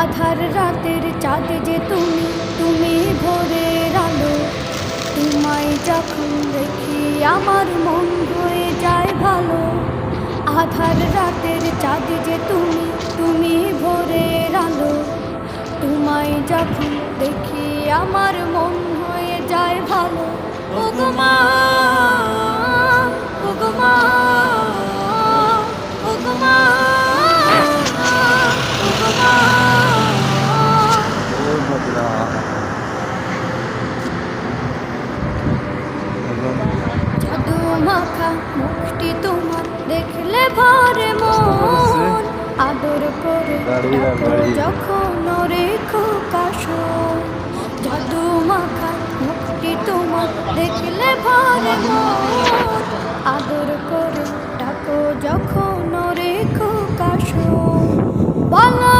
আধার রাতের চাঁদ যে তুমি, তুমি ভোরের আলো। তোমায় যখন দেখি আমার মন হয়ে যায় ভালো। আধার রাতের চাঁদ যে তুমি, তুমি ভোরের আলো। তোমায় যখন দেখি আমার মন হয়ে যায় ভালো। ওগো মা, ওগো মা, ওগো মা, ওগো মা। জাদু মাখা মুখটি তোমার দেখলে ভরে মন। আদর করে ডাকো যখন রেখো কাশন। জাদু মাখা মুখটি তোমার দেখলে ভরে মন। আদর করে ডাকো যখন রেখো কাশন। বলো